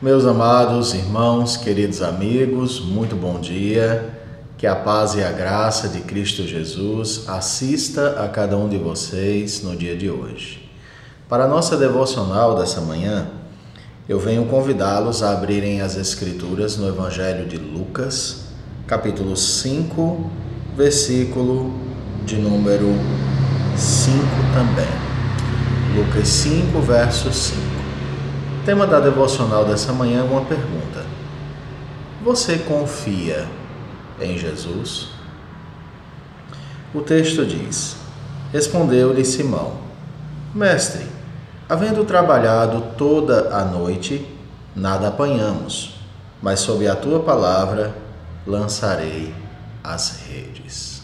Meus amados irmãos, queridos amigos, muito bom dia. Que a paz e a graça de Cristo Jesus assista a cada um de vocês no dia de hoje. Para a nossa devocional dessa manhã, eu venho convidá-los a abrirem as Escrituras no Evangelho de Lucas, capítulo 5, versículo de número 5 também. Lucas 5, verso 5. O tema da devocional dessa manhã é uma pergunta. Você confia em Jesus? O texto diz: Respondeu-lhe Simão: Mestre, havendo trabalhado toda a noite, nada apanhamos, mas sob a tua palavra lançarei as redes.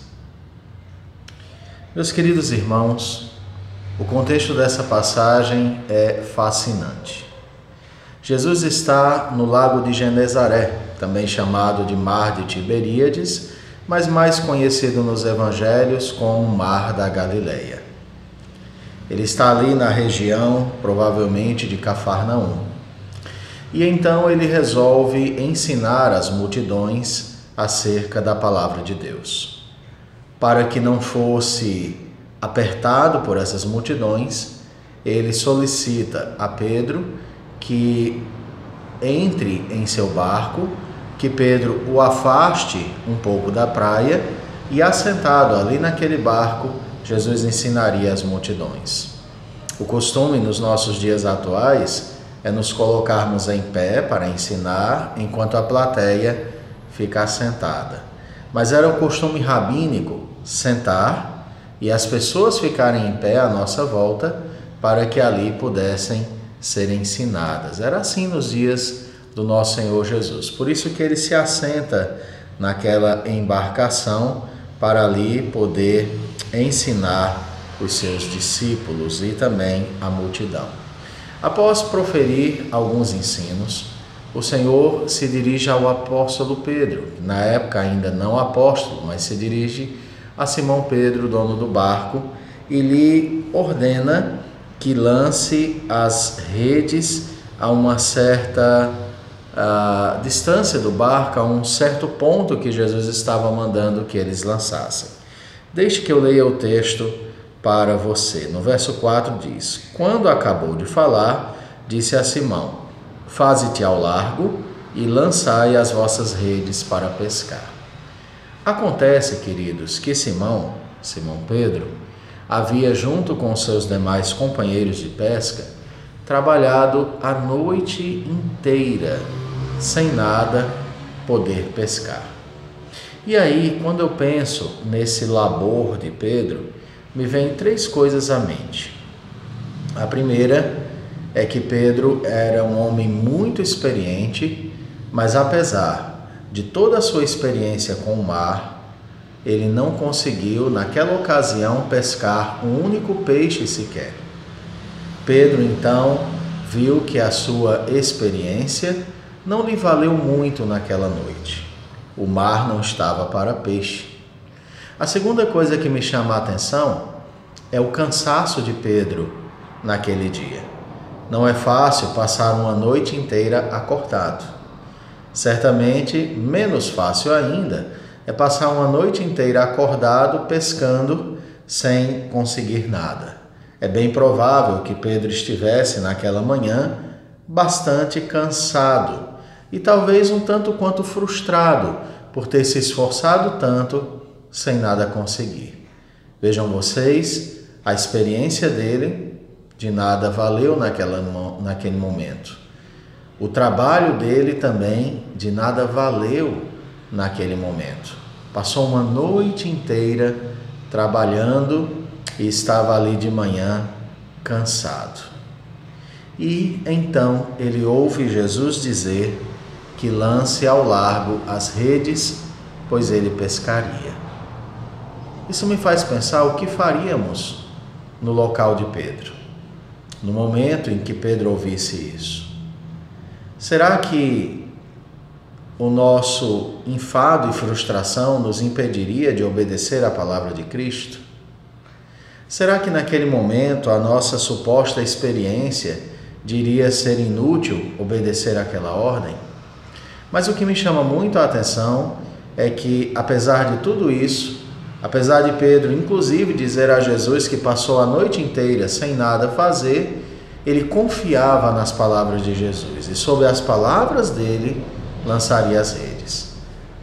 Meus queridos irmãos, o contexto dessa passagem é fascinante. Jesus está no lago de Genezaré, também chamado de Mar de Tiberíades, mas mais conhecido nos evangelhos como Mar da Galileia. Ele está ali na região, provavelmente de Cafarnaum. E então ele resolve ensinar as multidões acerca da palavra de Deus. Para que não fosse apertado por essas multidões, ele solicita a Pedro que entre em seu barco, que Pedro o afaste um pouco da praia e, assentado ali naquele barco, Jesus ensinaria as multidões. O costume nos nossos dias atuais é nos colocarmos em pé para ensinar, enquanto a plateia fica sentada. Mas era o costume rabínico sentar e as pessoas ficarem em pé à nossa volta para que ali pudessem ser ensinadas. Era assim nos dias do nosso Senhor Jesus. Por isso que ele se assenta naquela embarcação para ali poder ensinar os seus discípulos e também a multidão. Após proferir alguns ensinos, o Senhor se dirige ao apóstolo Pedro, que na época ainda não apóstolo, mas se dirige a Simão Pedro, dono do barco, e lhe ordena que lance as redes a uma certa distância do barco, a um certo ponto que Jesus estava mandando que eles lançassem. Deixe que eu leia o texto para você. No verso 4 diz: Quando acabou de falar, disse a Simão: Faze-te ao largo e lançai as vossas redes para pescar. Acontece, queridos, que Simão Pedro, havia, junto com seus demais companheiros de pesca, trabalhado a noite inteira, sem nada poder pescar. E aí, quando eu penso nesse labor de Pedro, me vem três coisas à mente. A primeira é que Pedro era um homem muito experiente, mas apesar de toda a sua experiência com o mar, ele não conseguiu, naquela ocasião, pescar um único peixe sequer. Pedro, então, viu que a sua experiência não lhe valeu muito naquela noite. O mar não estava para peixe. A segunda coisa que me chama a atenção é o cansaço de Pedro naquele dia. Não é fácil passar uma noite inteira acordado. Certamente, menos fácil ainda é passar uma noite inteira acordado pescando sem conseguir nada. É bem provável que Pedro estivesse naquela manhã bastante cansado e talvez um tanto quanto frustrado por ter se esforçado tanto sem nada conseguir. Vejam vocês, a experiência dele de nada valeu naquele momento. O trabalho dele também de nada valeu naquele momento. Passou uma noite inteira trabalhando e estava ali de manhã cansado. E então ele ouve Jesus dizer que lance ao largo as redes, pois ele pescaria. Isso me faz pensar o que faríamos no local de Pedro, no momento em que Pedro ouvisse isso. Será que o nosso enfado e frustração nos impediria de obedecer à palavra de Cristo? Será que naquele momento a nossa suposta experiência diria ser inútil obedecer àquela ordem. Mas o que me chama muito a atenção é que, apesar de tudo isso, apesar de Pedro, inclusive, dizer a Jesus que passou a noite inteira sem nada fazer, ele confiava nas palavras de Jesus e, sob as palavras dele, lançaria as redes.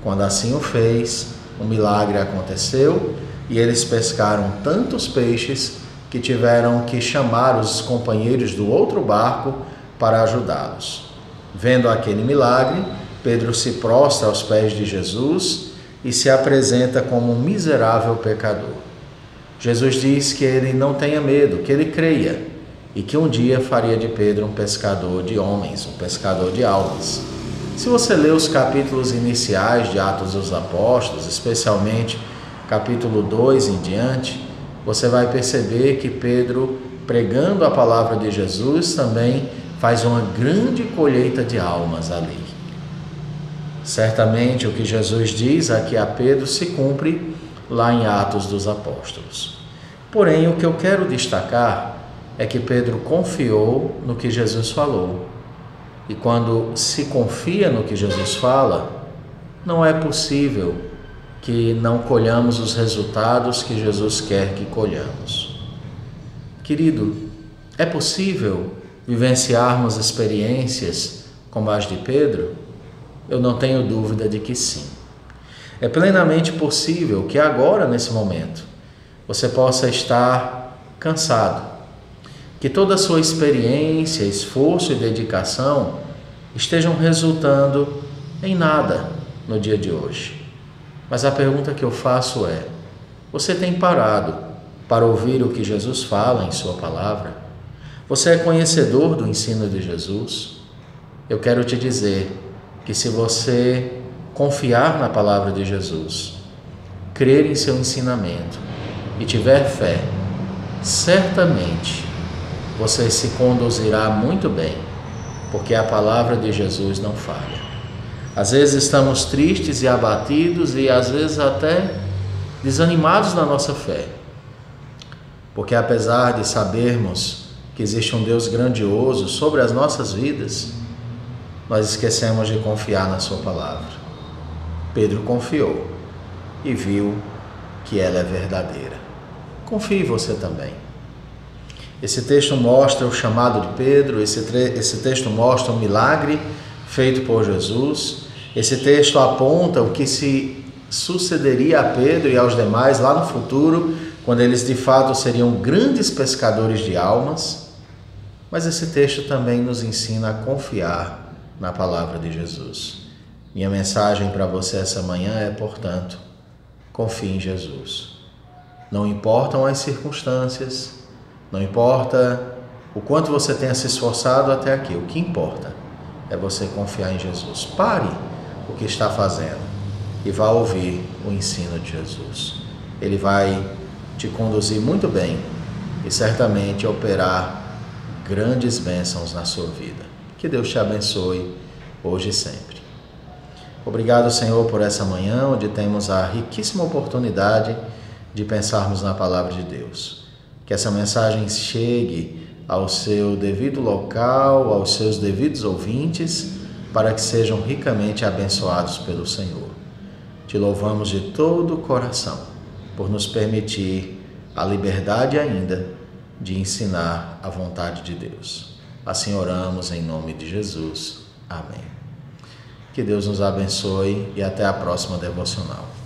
Quando assim o fez, um milagre aconteceu e eles pescaram tantos peixes que tiveram que chamar os companheiros do outro barco para ajudá-los. Vendo aquele milagre, Pedro se prostra aos pés de Jesus e se apresenta como um miserável pecador. Jesus diz que ele não tenha medo, que ele creia e que um dia faria de Pedro um pescador de homens, um pescador de almas. Se você ler os capítulos iniciais de Atos dos Apóstolos, especialmente capítulo 2 em diante, você vai perceber que Pedro, pregando a palavra de Jesus, também faz uma grande colheita de almas ali. Certamente o que Jesus diz aqui a Pedro se cumpre lá em Atos dos Apóstolos. Porém, o que eu quero destacar é que Pedro confiou no que Jesus falou. E quando se confia no que Jesus fala, não é possível que não colhamos os resultados que Jesus quer que colhamos. Querido, é possível vivenciarmos experiências como as de Pedro? Eu não tenho dúvida de que sim. É plenamente possível que agora, nesse momento, você possa estar cansado, que toda a sua experiência, esforço e dedicação estejam resultando em nada no dia de hoje. Mas a pergunta que eu faço é: você tem parado para ouvir o que Jesus fala em sua palavra? Você é conhecedor do ensino de Jesus? Eu quero te dizer que se você confiar na palavra de Jesus, crer em seu ensinamento e tiver fé, certamente você se conduzirá muito bem, porque a palavra de Jesus não falha. Às vezes estamos tristes e abatidos e às vezes até desanimados na nossa fé, porque apesar de sabermos que existe um Deus grandioso sobre as nossas vidas, nós esquecemos de confiar na sua palavra. Pedro confiou e viu que ela é verdadeira. Confie você também. Esse texto mostra o chamado de Pedro, esse texto mostra o milagre feito por Jesus. Esse texto aponta o que se sucederia a Pedro e aos demais lá no futuro, quando eles de fato seriam grandes pescadores de almas. Mas esse texto também nos ensina a confiar na palavra de Jesus. Minha mensagem para você essa manhã é, portanto, confie em Jesus. Não importam as circunstâncias, não importa o quanto você tenha se esforçado até aqui, o que importa é você confiar em Jesus. Pare o que está fazendo e vá ouvir o ensino de Jesus. Ele vai te conduzir muito bem e certamente operar grandes bênçãos na sua vida. Que Deus te abençoe hoje e sempre. Obrigado, Senhor, por essa manhã, onde temos a riquíssima oportunidade de pensarmos na palavra de Deus. Que essa mensagem chegue ao seu devido local, aos seus devidos ouvintes, para que sejam ricamente abençoados pelo Senhor. Te louvamos de todo o coração por nos permitir a liberdade ainda de ensinar a vontade de Deus. Assim oramos em nome de Jesus. Amém. Que Deus nos abençoe e até a próxima devocional.